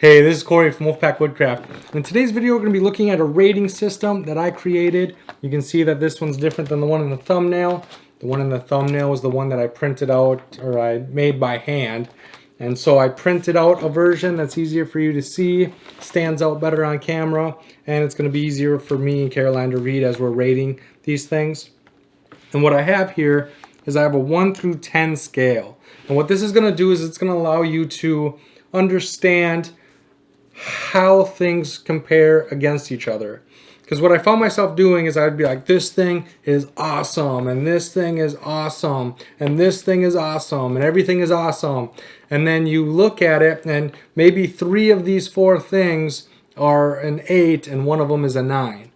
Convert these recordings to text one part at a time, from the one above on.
Hey, this is Corey from Wolfpack Woodcraft. In today's video, we're going to be looking at a rating system that I created. You can see that this one's different than the one in the thumbnail. The one in the thumbnail is the one that I printed out, or I made by hand. And so I printed out a version that's easier for you to see, stands out better on camera, and it's going to be easier for me and Caroline to read as we're rating these things. And what I have here is I have a 1 through 10 scale. And what this is going to do is it's going to allow you to understand how things compare against each other. Because what I found myself doing is I'd be like, this thing is awesome, and this thing is awesome, and this thing is awesome, and everything is awesome. And then you look at it, and maybe 3 of these 4 things are an 8, and one of them is a 9.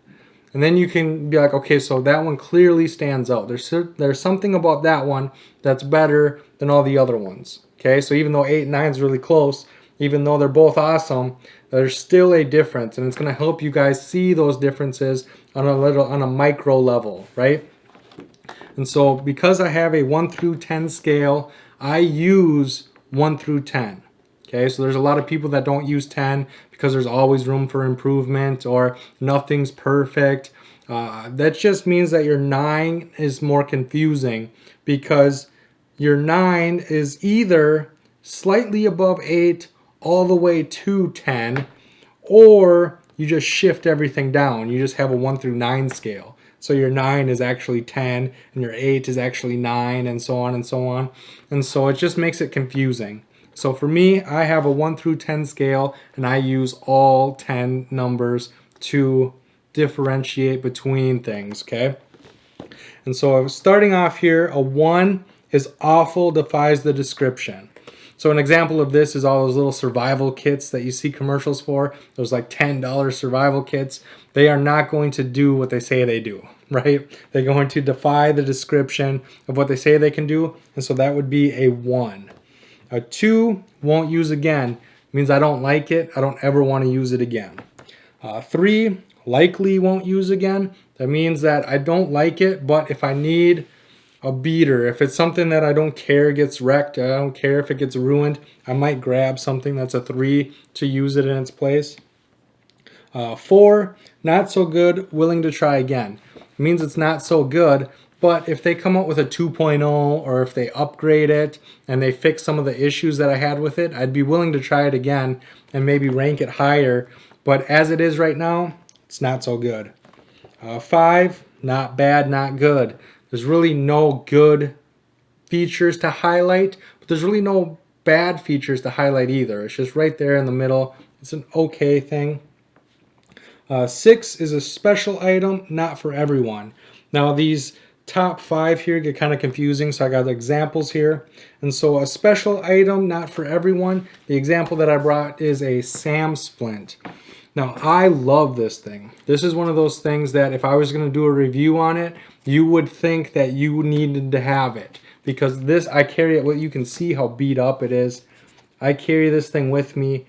And then you can be like, okay, so that one clearly stands out. There's something about that one that's better than all the other ones. Okay, so even though 8 and 9 is really close, even though they're both awesome, there's still a difference, and it's going to help you guys see those differences on a micro level, right? And so because I have a 1 through 10 scale, I use 1 through 10. Okay, so there's a lot of people that don't use 10 because there's always room for improvement or nothing's perfect. That just means that your 9 is more confusing because your 9 is either slightly above 8 all the way to 10, or you just shift everything down. You just have a 1 through 9 scale. So your 9 is actually 10, and your 8 is actually 9, and so on and so on. And so it just makes it confusing. So for me, I have a 1 through 10 scale, and I use all 10 numbers to differentiate between things, okay? And so starting off here, a 1 is awful, defies the description. So an example of this is all those little survival kits that you see commercials for. Those like $10 survival kits. They are not going to do what they say they do, right? They're going to defy the description of what they say they can do. And so that would be a 1. A 2, won't use again. Means I don't like it. I don't ever want to use it again. 3, likely won't use again. That means that I don't like it, but if I need a beater, if it's something that I don't care gets wrecked, I don't care if it gets ruined, I might grab something that's a 3 to use it in its place. 4, not so good, willing to try again. It means it's not so good, but if they come out with a 2.0 or if they upgrade it and they fix some of the issues that I had with it, I'd be willing to try it again and maybe rank it higher. But as it is right now, it's not so good. 5, not bad, not good. There's really no good features to highlight, but there's really no bad features to highlight either. It's just right there in the middle. It's an okay thing. 6 is a special item, not for everyone. Now these top 5 here get kind of confusing, so I got examples here. And so a special item, not for everyone. The example that I brought is a Splint. Now, I love this thing. This is one of those things that if I was going to do a review on it, you would think that you needed to have it. Because this, I carry it, well, you can see how beat up it is. I carry this thing with me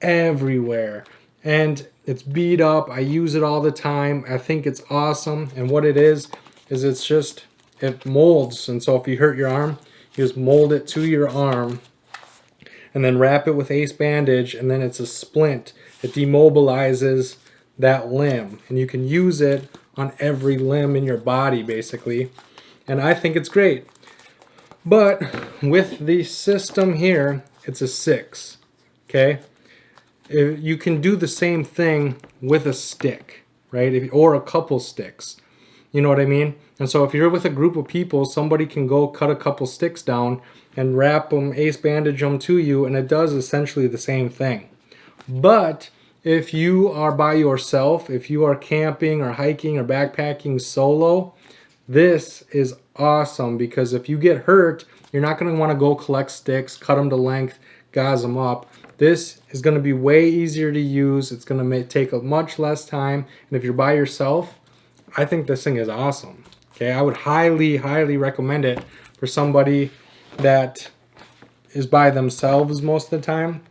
everywhere. And it's beat up. I use it all the time. I think it's awesome. And what it is it's just, it molds. And so if you hurt your arm, you just mold it to your arm. And then wrap it with ace bandage, and then it's a splint. It demobilizes that limb, and you can use it on every limb in your body, basically. And I think it's great. But with the system here, it's a 6, okay? You can do the same thing with a stick, right? Or a couple sticks. You know what I mean? And so if you're with a group of people, somebody can go cut a couple sticks down and wrap them, ace bandage them to you, and it does essentially the same thing. But if you are by yourself, if you are camping or hiking or backpacking solo, this is awesome because if you get hurt, you're not going to want to go collect sticks, cut them to length, gauze them up. This is going to be way easier to use. It's going to take much less time. And if you're by yourself, I think this thing is awesome. Okay, I would highly, highly recommend it for somebody that is by themselves most of the time.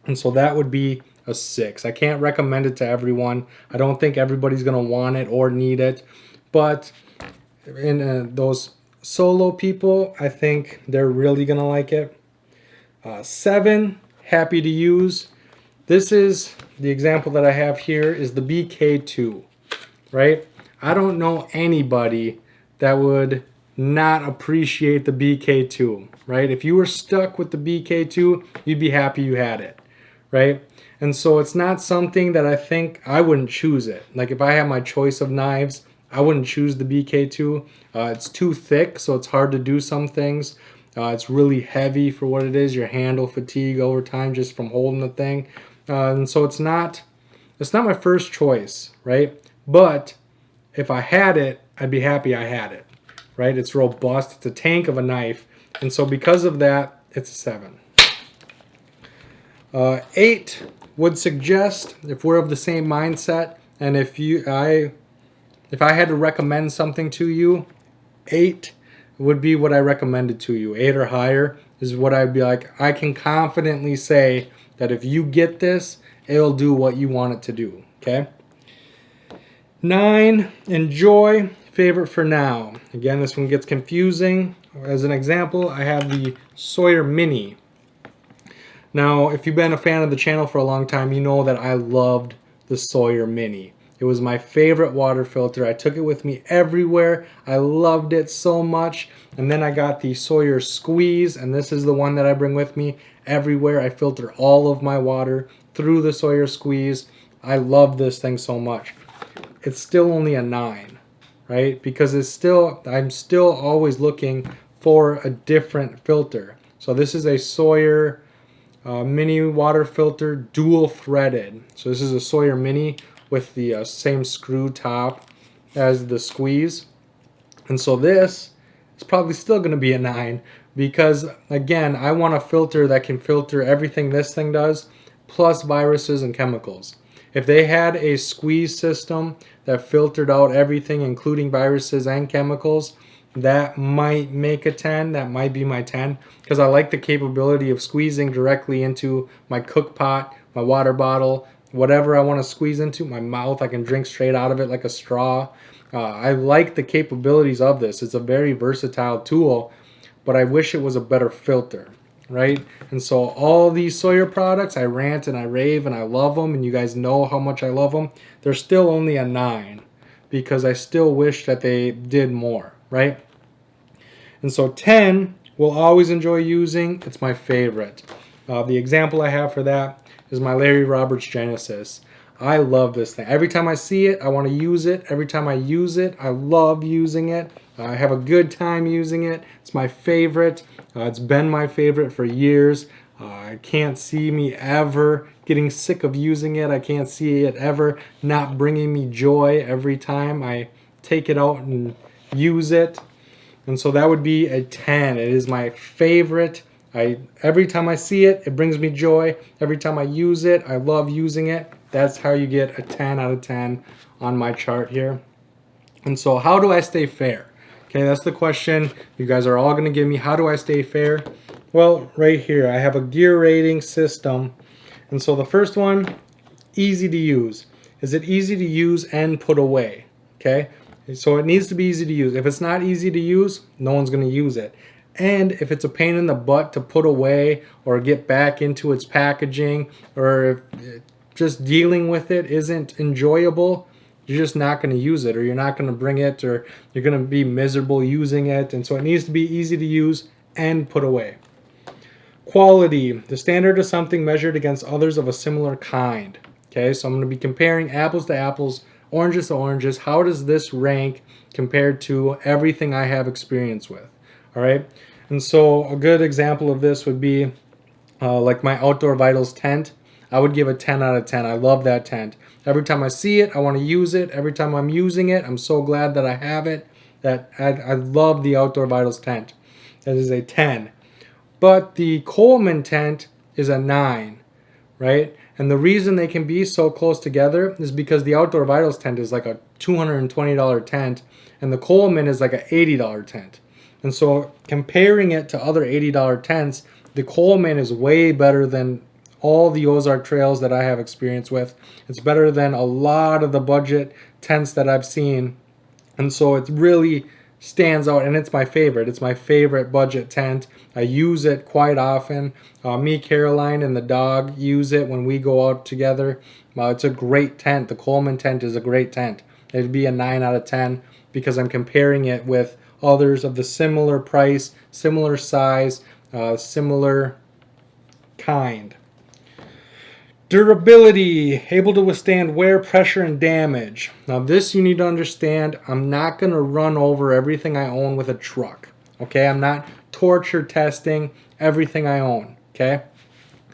And so that would be a 6. I can't recommend it to everyone. I don't think everybody's going to want it or need it. But in those solo people, I think they're really going to like it. 7, happy to use. This is the example that I have here is the BK2, right? I don't know anybody that would not appreciate the BK2, right? If you were stuck with the BK2, you'd be happy you had it, right? And so it's not something that I think I wouldn't choose it. Like if I had my choice of knives, I wouldn't choose the BK2. It's too thick, so it's hard to do some things. It's really heavy for what it is. Your hand will fatigue over time just from holding the thing. And so it's not my first choice, right? But if I had it, I'd be happy I had it, right? It's robust. It's a tank of a knife. And so because of that, it's a 7. 8 would suggest, if we're of the same mindset, and if I had to recommend something to you, 8 would be what I recommended to you. 8 or higher is what I'd be like, I can confidently say that if you get this, it'll do what you want it to do, okay? 9, enjoy, favorite for now. Again, this one gets confusing. As an example, I have the Sawyer Mini. Now, if you've been a fan of the channel for a long time, you know that I loved the Sawyer Mini. It was my favorite water filter. I took it with me everywhere. I loved it so much. And then I got the Sawyer Squeeze, and this is the one that I bring with me everywhere. I filter all of my water through the Sawyer Squeeze. I love this thing so much. It's still only a 9, right? Because I'm still always looking for a different filter. So this is a Sawyer Mini water filter, dual threaded. So this is a Sawyer Mini with the same screw top as the Squeeze. And so this is probably still going to be a 9 because, again, I want a filter that can filter everything this thing does, plus viruses and chemicals. If they had a squeeze system that filtered out everything, including viruses and chemicals, that might make a 10. That might be my 10 because I like the capability of squeezing directly into my cook pot, my water bottle, whatever I want to squeeze into, my mouth. I can drink straight out of it like a straw. I like the capabilities of this. It's a very versatile tool, but I wish it was a better filter, right? And so all these Sawyer products, I rant and I rave and I love them, and you guys know how much I love them. They're still only a 9 because I still wish that they did more, right? And so 10 will always enjoy using. It's my favorite. The example I have for that is my Larry Roberts Genesis. I love this thing. Every time I see it, I want to use it. Every time I use it, I love using it. I have a good time using it. It's my favorite. It's been my favorite for years. I can't see me ever getting sick of using it. I can't see it ever not bringing me joy every time I take it out and use it. And so that would be a 10. It is my favorite. Every time I see it, it brings me joy. Every time I use it, I love using it. That's how you get a 10 out of 10 on my chart here. And so how do I stay fair? Okay, that's the question you guys are all going to give me. How do I stay fair? Well, right here, I have a gear rating system. And so the first one, easy to use. Is it easy to use and put away? Okay, so it needs to be easy to use. If it's not easy to use, no one's going to use it. And if it's a pain in the butt to put away or get back into its packaging, or if just dealing with it isn't enjoyable, you're just not going to use it, or you're not going to bring it, or you're going to be miserable using it. And so it needs to be easy to use and put away. Quality, the standard of something measured against others of a similar kind. Okay, so I'm going to be comparing apples to apples, oranges to oranges. How does this rank compared to everything I have experience with? All right, and so a good example of this would be like my Outdoor Vitals tent. I would give a 10 out of 10. I love that tent. Every time I see it, I want to use it. Every time I'm using it, I'm so glad that I have it. That I love the Outdoor Vitals tent. That is a 10. But the Coleman tent is a 9, right? And the reason they can be so close together is because the Outdoor Vitals tent is like a $220 tent, and the Coleman is like an $80 tent. And so comparing it to other $80 tents, the Coleman is way better than all the Ozark Trails that I have experience with. It's better than a lot of the budget tents that I've seen. And so it really stands out, and it's my favorite. It's my favorite budget tent. I use it quite often. Me, Caroline, and the dog use it when we go out together. It's a great tent. The Coleman tent is a great tent. It'd be a 9 out of 10 because I'm comparing it with others of the similar price, similar size, similar kind. Durability, able to withstand wear, pressure, and damage. Now this you need to understand, I'm not going to run over everything I own with a truck. Okay, I'm not torture testing everything I own. Okay,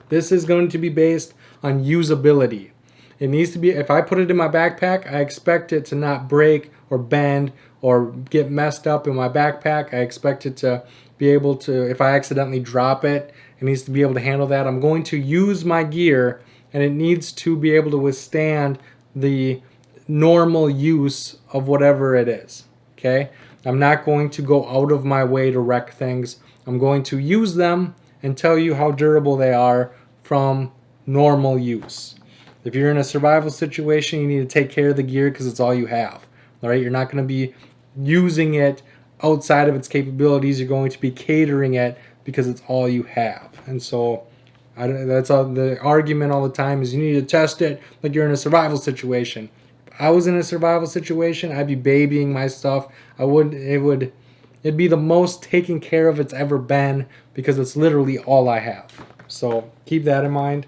this is going to be based on usability. It needs to be, if I put it in my backpack, I expect it to not break or bend or get messed up in my backpack. I expect it to be able to, if I accidentally drop it, it needs to be able to handle that. I'm going to use my gear, and it needs to be able to withstand the normal use of whatever it is. Okay? I'm not going to go out of my way to wreck things. I'm going to use them and tell you how durable they are from normal use. If you're in a survival situation, you need to take care of the gear because it's all you have. All right? You're not going to be using it outside of its capabilities. You're going to be catering it because it's all you have. And so that's all, the argument all the time is you need to test it like you're in a survival situation. If I was in a survival situation, I'd be babying my stuff. It'd be the most taken care of it's ever been because it's literally all I have. So keep that in mind.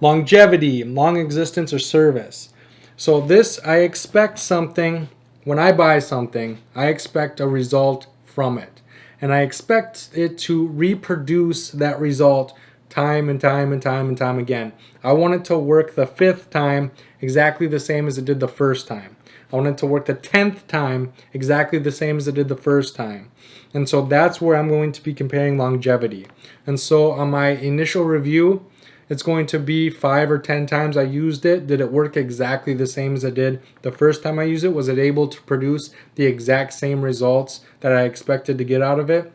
Longevity, long existence or service. So this, I expect something, when I buy something, I expect a result from it. And I expect it to reproduce that result time and time and time and time again. I want it to work the 5th time exactly the same as it did the first time. I want it to work the 10th time exactly the same as it did the first time. And so that's where I'm going to be comparing longevity. And so on my initial review, it's going to be 5 or 10 times I used it. Did it work exactly the same as it did the first time I used it? Was it able to produce the exact same results that I expected to get out of it?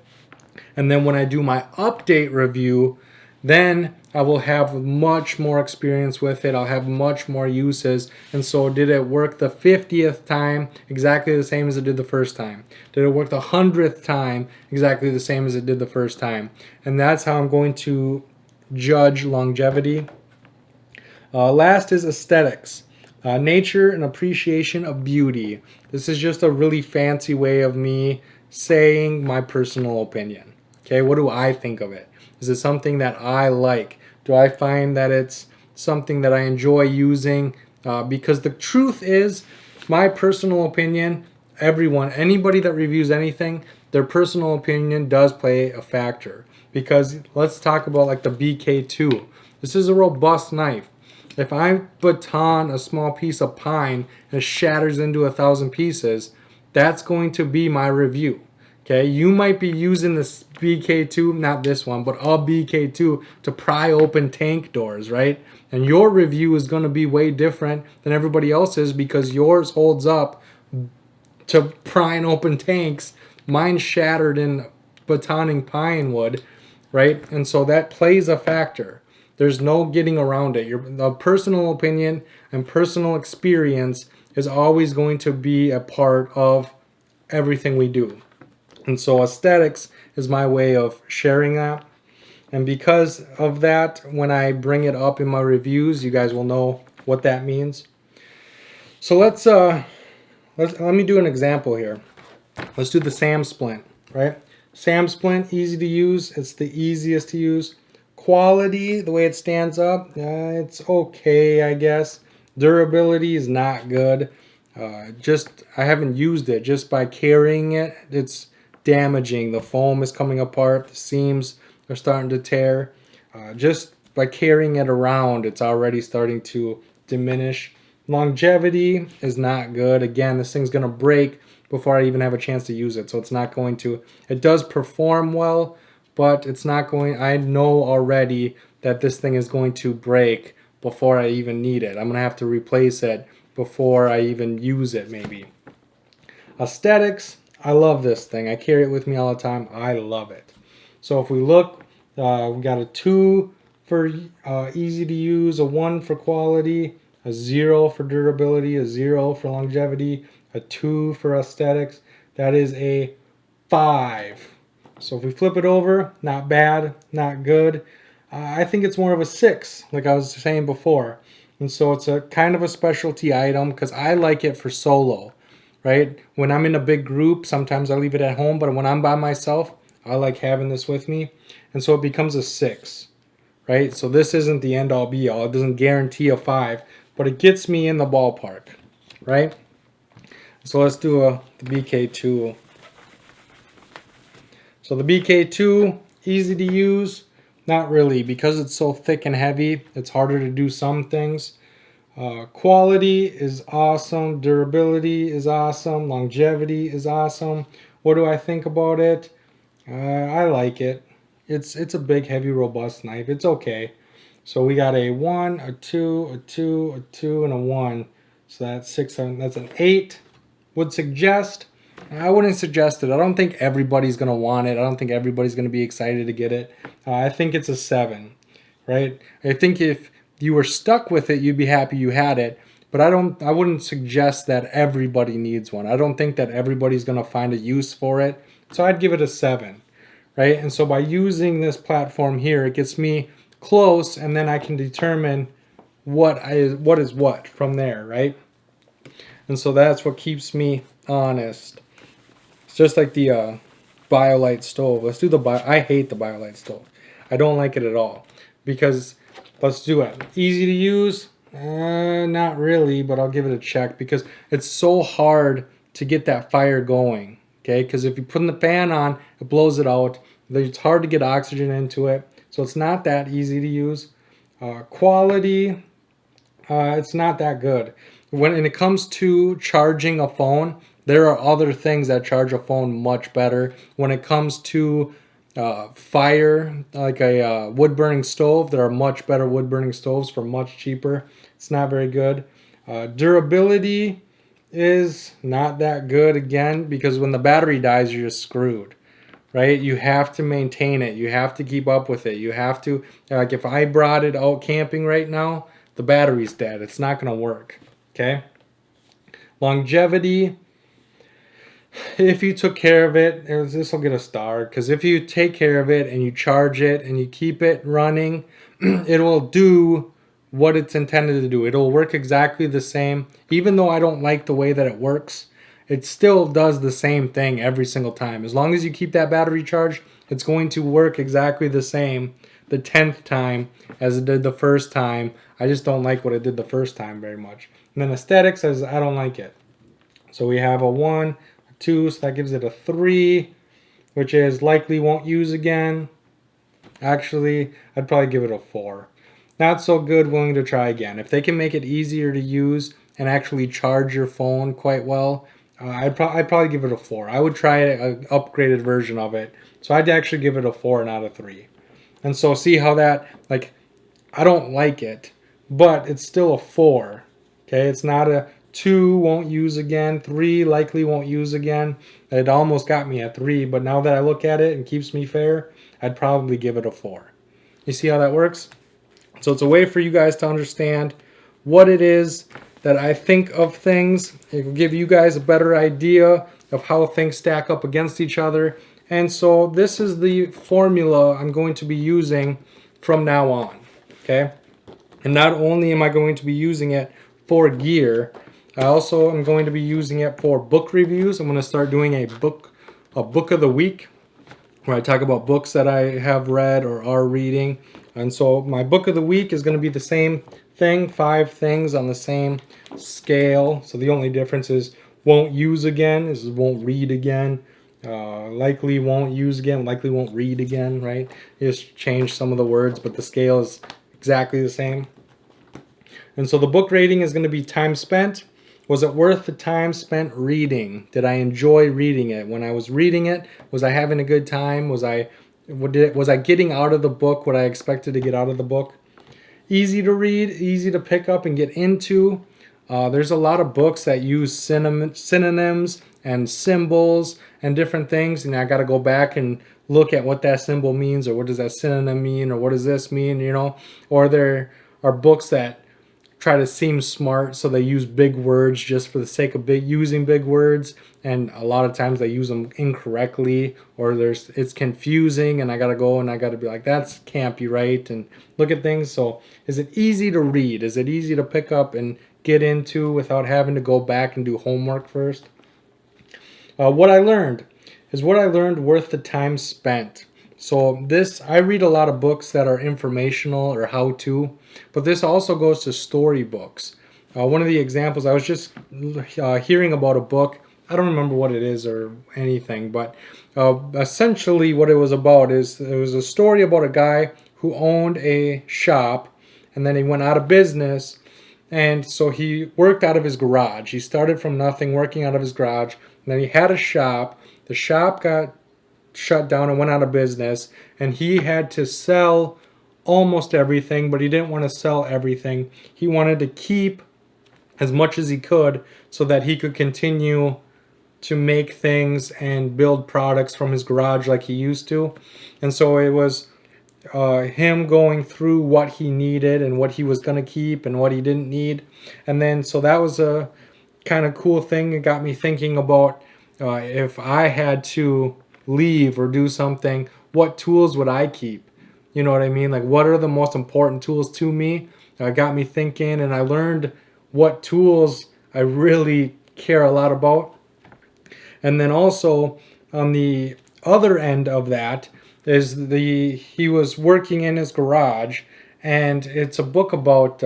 And then when I do my update review, then I will have much more experience with it. I'll have much more uses. And so did it work the 50th time exactly the same as it did the first time? Did it work the 100th time exactly the same as it did the first time? And that's how I'm going to judge longevity. Last is aesthetics. Nature and appreciation of beauty. This is just a really fancy way of me saying my personal opinion. Okay, what do I think of it? Is it something that I like? Do I find that it's something that I enjoy using? Because the truth is, my personal opinion, anybody that reviews anything, their personal opinion does play a factor. Because let's talk about like the BK2. This is a robust knife. If I baton a small piece of pine and it shatters into 1,000 pieces, that's going to be my review. Okay, you might be using this BK2, not this one, but a BK2 to pry open tank doors, right? And your review is going to be way different than everybody else's because yours holds up to prying open tanks. Mine shattered in batoning pine wood, right? And so that plays a factor. There's no getting around it. The personal opinion and personal experience is always going to be a part of everything we do. And so aesthetics is my way of sharing that. And because of that, when I bring it up in my reviews, you guys will know what that means. So let me do an example here. Let's do the Sam Splint, right? Sam Splint, easy to use. It's the easiest to use. Quality, the way it stands up, it's okay, I guess. Durability is not good. I haven't used it. Just by carrying it, it's damaging. The foam is coming apart. The seams are starting to tear. Just by carrying it around, it's already starting to diminish. Longevity is not good. Again, this thing's going to break before I even have a chance to use it. So it's not going to. It does perform well, but it's not going. I know already that this thing is going to break before I even need it. I'm going to have to replace it before I even use it, maybe. Aesthetics. I love this thing. I carry it with me all the time. I love it. So if we look, we got a 2 for easy to use, a 1 for quality, a 0 for durability, a 0 for longevity, a 2 for aesthetics. That is a 5. So if we flip it over, not bad, not good. I think it's more of a 6, like I was saying before. And so it's a kind of a specialty item because I like it for solo, right? When I'm in a big group, sometimes I leave it at home, but when I'm by myself, I like having this with me. And so it becomes a 6, right? So this isn't the end all be all. It doesn't guarantee a 5, but it gets me in the ballpark, right? So let's do the BK2. So the BK2, easy to use. Not really, because it's so thick and heavy, it's harder to do some things. Quality is awesome, durability is awesome, longevity is awesome. What do I think about it? I like it. It's a big, heavy, robust knife. It's okay. So we got a 1, a 2, a 2, a 2, and a 1. So that's 6, 7, that's an 8. Would suggest. I wouldn't suggest it. I don't think everybody's going to want it. I don't think everybody's going to be excited to get it. I think it's a 7, right? I think if you were stuck with it, you'd be happy you had it. But I wouldn't suggest that everybody needs one. I don't think that everybody's going to find a use for it. So I'd give it a 7, right? And so by using this platform here, it gets me close, and then I can determine what is what from there, right? And so that's what keeps me honest. It's just like the BioLite stove. Let's do I hate the BioLite stove. I don't like it at all. Because, let's do it. Easy to use? Not really, but I'll give it a check. Because it's so hard to get that fire going. Okay, because if you put the fan on, it blows it out. It's hard to get oxygen into it. So it's not that easy to use. Quality, it's not that good. When it comes to charging a phone, there are other things that charge a phone much better. When it comes to fire, like a wood-burning stove, there are much better wood-burning stoves for much cheaper. It's not very good. Durability is not that good, again, because when the battery dies, you're just screwed, right? You have to maintain it. You have to keep up with it. You have to, like if I brought it out camping right now, the battery's dead. It's not going to work, okay? Longevity, if you took care of it, this will get a star, because if you take care of it and you charge it and you keep it running, it will do what it's intended to do. It'll work exactly the same. Even though I don't like the way that it works, it still does the same thing every single time. As long as you keep that battery charged, it's going to work exactly the same the 10th time as it did the first time. I just don't like what it did the first time very much. And then aesthetics, I don't like it. So we have a 1, a 2, so that gives it a 3, which is likely won't use again. Actually, I'd probably give it a 4. Not so good, willing to try again. If they can make it easier to use and actually charge your phone quite well, I'd probably give it a 4. I would try an upgraded version of it. So I'd actually give it a 4, not a 3. And so see how that, like, I don't like it, but it's still a 4. Okay, it's not a 2, won't use again. 3, likely won't use again. It almost got me at 3, but now that I look at it and keeps me fair, I'd probably give it a 4. You see how that works? So it's a way for you guys to understand what it is that I think of things. It will give you guys a better idea of how things stack up against each other. And so this is the formula I'm going to be using from now on. Okay? And not only am I going to be using it for gear, I also am going to be using it for book reviews. I'm going to start doing a book of the week, where I talk about books that I have read or are reading. And so my book of the week is going to be the same thing, 5 things on the same scale. So the only difference is won't use again is won't read again. Likely won't use again, likely won't read again, right? You just change some of the words, but the scale is exactly the same. And so the book rating is going to be time spent. Was it worth the time spent reading? Did I enjoy reading it? When I was reading it, was I having a good time? Was I getting out of the book what I expected to get out of the book? Easy to read, easy to pick up and get into. There's a lot of books that use synonyms and symbols and different things, and I got to go back and look at what that symbol means, or what does that synonym mean, or what does this mean, you know? Or there are books that try to seem smart, so they use big words just for the sake of using big words, and a lot of times they use them incorrectly, or it's confusing, and I gotta go and I gotta be like, that's can't be right, and look at things. So is it easy to read? Is it easy to pick up and get into without having to go back and do homework first? What I learned worth the time spent. So I read a lot of books that are informational or how-to, but this also goes to story books. One of the examples, I was just hearing about a book. I don't remember what it is or anything, but essentially what it was about is it was a story about a guy who owned a shop, and then he went out of business, and so he worked out of his garage. He started from nothing, working out of his garage, and then he had a shop. The shop got shut down and went out of business, and he had to sell almost everything, but he didn't want to sell everything. He wanted to keep as much as he could so that he could continue to make things and build products from his garage like he used to. And so it was him going through what he needed and what he was going to keep and what he didn't need. And then so that was a kind of cool thing. It got me thinking about if I had to leave or do something, what tools would I keep? You know what I mean? Like, what are the most important tools to me? It got me thinking, and I learned what tools I really care a lot about. And then also on the other end of that is he was working in his garage, and it's a book about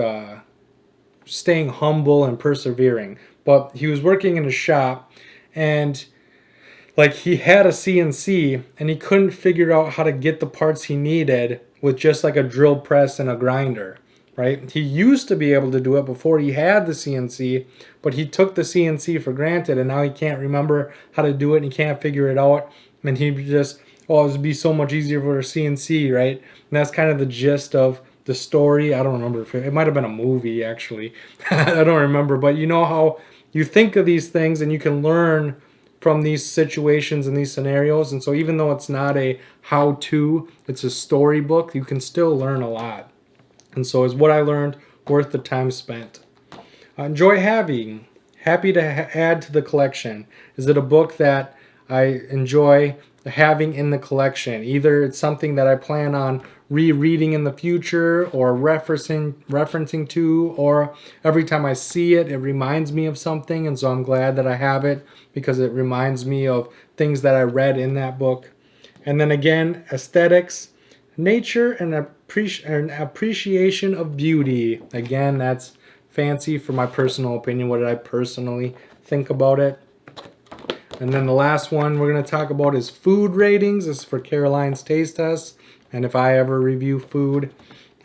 staying humble and persevering. But he was working in a shop, and like he had a CNC, and he couldn't figure out how to get the parts he needed with just like a drill press and a grinder, right? He used to be able to do it before he had the CNC, but he took the CNC for granted, and now he can't remember how to do it, and he can't figure it out. And he just, it would be so much easier for a CNC, right? And that's kind of the gist of the story. I don't remember if it might have been a movie, actually. I don't remember, but you know how you think of these things and you can learn from these situations and these scenarios. And so even though it's not a how-to, it's a storybook, you can still learn a lot. And so is what I learned worth the time spent? Enjoy having. Happy to add to the collection. Is it a book that I enjoy having in the collection? Either it's something that I plan on rereading in the future or referencing to, or every time I see it, it reminds me of something, and so I'm glad that I have it because it reminds me of things that I read in that book. And then again, aesthetics, nature, and appreciation of beauty. Again, that's fancy for my personal opinion. What did I personally think about it? And then the last one we're going to talk about is food ratings. This is for Caroline's Taste Test. And if I ever review food,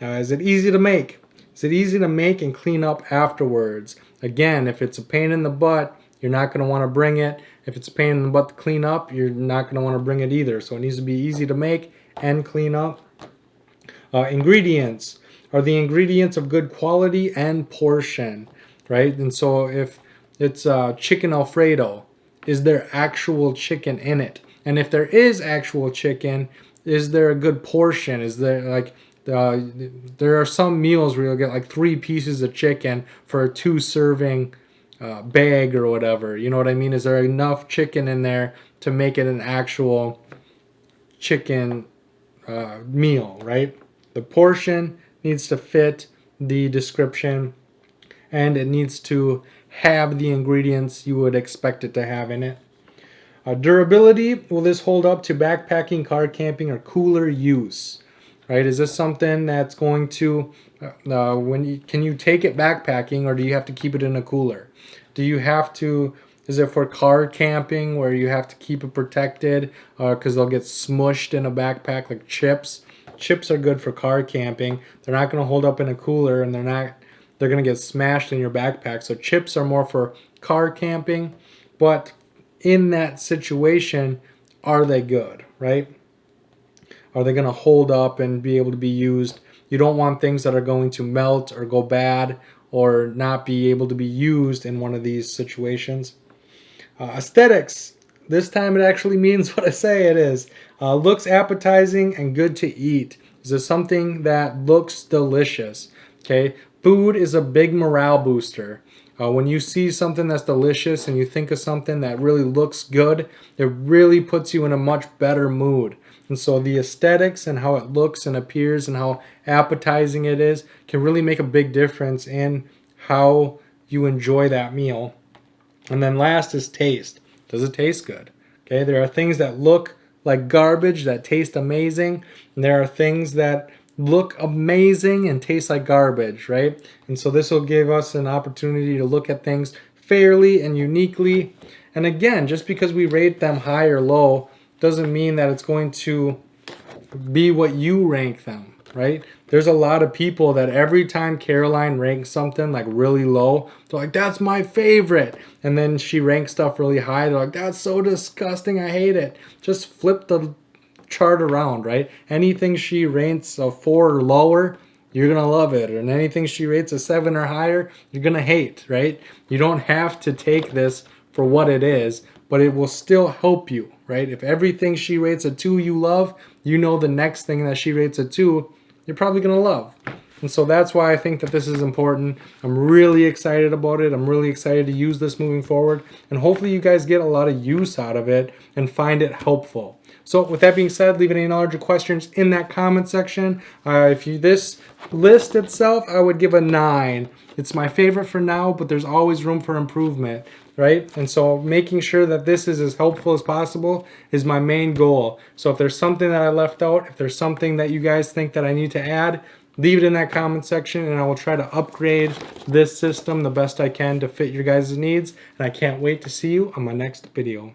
is it easy to make? Is it easy to make and clean up afterwards? Again, if it's a pain in the butt, you're not going to want to bring it. If it's a pain in the butt to clean up, you're not going to want to bring it either. So it needs to be easy to make and clean up. Ingredients. Are the ingredients of good quality and portion, right? And so if it's chicken Alfredo, is there actual chicken in it? And if there is actual chicken, is there a good portion? Is there like there are some meals where you'll get like 3 pieces of chicken for a 2-serving bag or whatever. You know what I mean? Is there enough chicken in there to make it an actual chicken meal, right? The portion needs to fit the description, and it needs to have the ingredients you would expect it to have in it. Durability, will this hold up to backpacking, car camping, or cooler use? Right? Is this something that's going to, can you take it backpacking, or do you have to keep it in a cooler? Do you have to, is it for car camping where you have to keep it protected because they'll get smushed in a backpack like chips? Chips are good for car camping. They're not going to hold up in a cooler, and they're going to get smashed in your backpack. So chips are more for car camping, but in that situation, are they good, right? Are they going to hold up and be able to be used? You don't want things that are going to melt or go bad or not be able to be used in one of these situations. Aesthetics. This time it actually means what I say it is. Looks appetizing and good to eat. Is this something that looks delicious? Okay, Food is a big morale booster. When you see something that's delicious and you think of something that really looks good, it really puts you in a much better mood. And so the aesthetics and how it looks and appears and how appetizing it is can really make a big difference in how you enjoy that meal. And then last is taste. Does it taste good? Okay, there are things that look like garbage that taste amazing, and there are things that look amazing and taste like garbage, right? And so this will give us an opportunity to look at things fairly and uniquely. And again, just because we rate them high or low doesn't mean that it's going to be what you rank them, right? There's a lot of people that every time Caroline ranks something like really low, they're like, that's my favorite. And then she ranks stuff really high. They're like, that's so disgusting. I hate it. Just flip the chart around, right? Anything she rates a 4 or lower, you're going to love it. And anything she rates a 7 or higher, you're going to hate, right? You don't have to take this for what it is, but it will still help you, right? If everything she rates a 2 you love, you know the next thing that she rates a 2, you're probably going to love. And so that's why I think that this is important. I'm really excited about it. I'm really excited to use this moving forward. And hopefully you guys get a lot of use out of it and find it helpful. So with that being said, leave any knowledge or questions in that comment section. This list itself, I would give a 9. It's my favorite for now, but there's always room for improvement, right? And so making sure that this is as helpful as possible is my main goal. So if there's something that I left out, if there's something that you guys think that I need to add, leave it in that comment section and I will try to upgrade this system the best I can to fit your guys' needs. And I can't wait to see you on my next video.